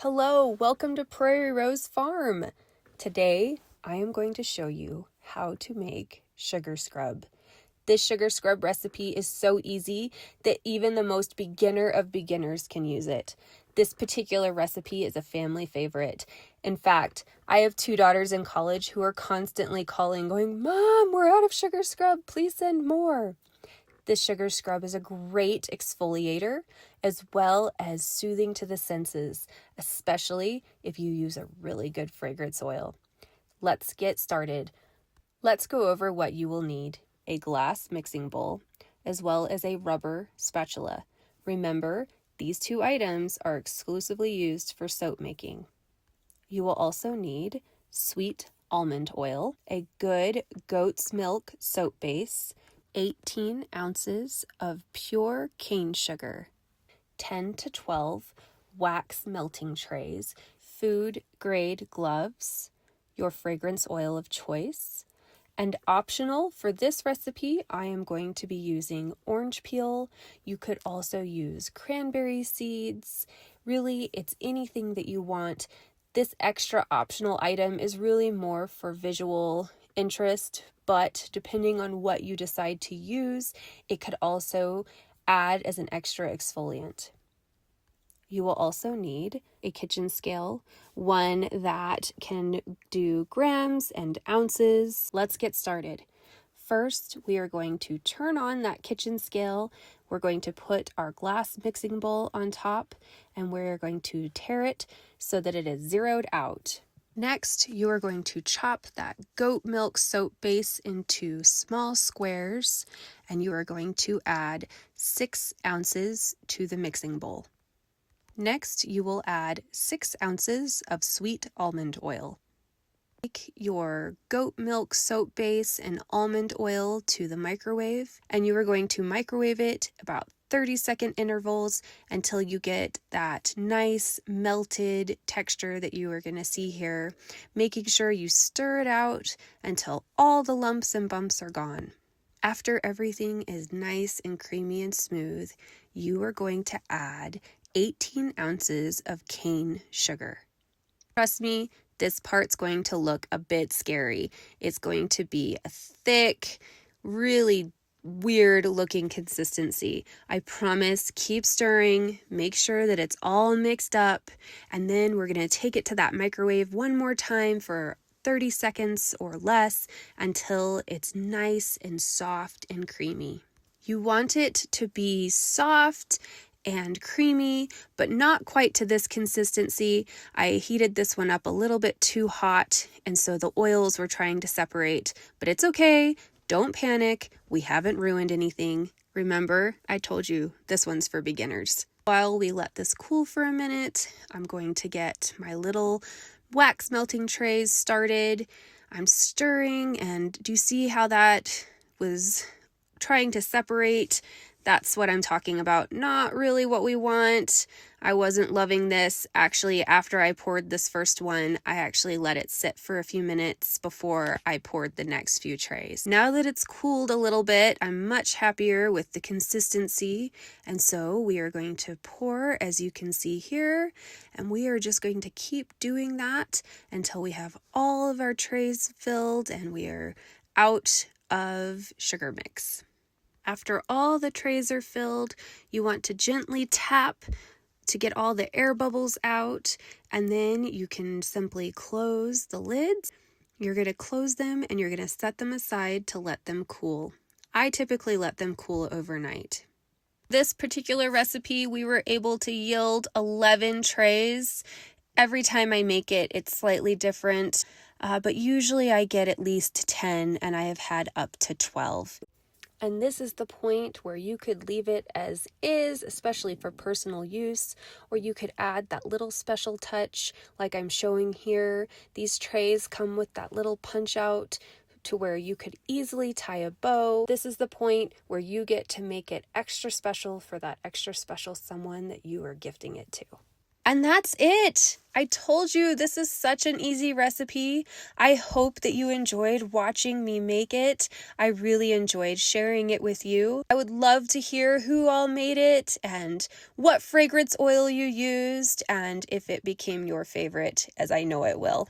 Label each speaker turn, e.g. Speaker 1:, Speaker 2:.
Speaker 1: Hello, welcome to Prairie Rose Farm. Today, I am going to show you how to make sugar scrub. This sugar scrub recipe is so easy that even the most beginner of beginners can use it. This particular recipe is a family favorite. In fact, I have 2 daughters in college who are constantly calling, going, "Mom, we're out of sugar scrub, please send more." This sugar scrub is a great exfoliator as well as soothing to the senses, especially if you use a really good fragrance oil. Let's get started. Let's go over what you will need: a glass mixing bowl, as well as a rubber spatula. Remember, these 2 items are exclusively used for soap making. You will also need sweet almond oil, a good goat's milk soap base, 18 ounces of pure cane sugar, 10 to 12 wax melting trays, food grade gloves, your fragrance oil of choice, and optional for this recipe, I am going to be using orange peel. You could also use cranberry seeds. Really, it's anything that you want. This extra optional item is really more for visual interest, but depending on what you decide to use, it could also add as an extra exfoliant. You will also need a kitchen scale, one that can do grams and ounces. Let's get started. First, we are going to turn on that kitchen scale. We're going to put our glass mixing bowl on top, and we're going to tare it so that it is zeroed out. Next, you are going to chop that goat milk soap base into small squares, and you are going to add 6 ounces to the mixing bowl. Next, you will add 6 ounces of sweet almond oil. Take your goat milk soap base and almond oil to the microwave, and you are going to microwave it about 30-second intervals until you get that nice melted texture that you are going to see here, making sure you stir it out until all the lumps and bumps are gone. After everything is nice and creamy and smooth, you are going to add 18 ounces of cane sugar. Trust me, this part's going to look a bit scary. It's going to be a thick, really weird looking consistency. I promise, keep stirring, make sure that it's all mixed up, and then we're going to take it to that microwave one more time for 30 seconds or less until it's nice and soft and creamy. You want it to be soft and creamy, but not quite to this consistency. I heated this one up a little bit too hot, and so the oils were trying to separate, but it's okay. Don't panic. We haven't ruined anything. Remember, I told you this one's for beginners. While we let this cool for a minute, I'm going to get my little wax melting trays started. I'm stirring, and do you see how that was trying to separate? That's what I'm talking about. Not really what we want. I wasn't loving this. Actually, after I poured this first one, I actually let it sit for a few minutes before I poured the next few trays. Now that it's cooled a little bit, I'm much happier with the consistency. And so we are going to pour, as you can see here, and we are just going to keep doing that until we have all of our trays filled and we are out of sugar mix. After all the trays are filled, you want to gently tap to get all the air bubbles out, and then you can simply close the lids. You're going to close them and you're going to set them aside to let them cool. I typically let them cool overnight. This particular recipe, we were able to yield 11 trays. Every time I make it, it's slightly different, but usually I get at least 10, and I have had up to 12. And this is the point where you could leave it as is, especially for personal use, or you could add that little special touch like I'm showing here. These trays come with that little punch out to where you could easily tie a bow. This is the point where you get to make it extra special for that extra special someone that you are gifting it to. And that's it. I told you this is such an easy recipe. I hope that you enjoyed watching me make it. I really enjoyed sharing it with you. I would love to hear who all made it and what fragrance oil you used and if it became your favorite, as I know it will.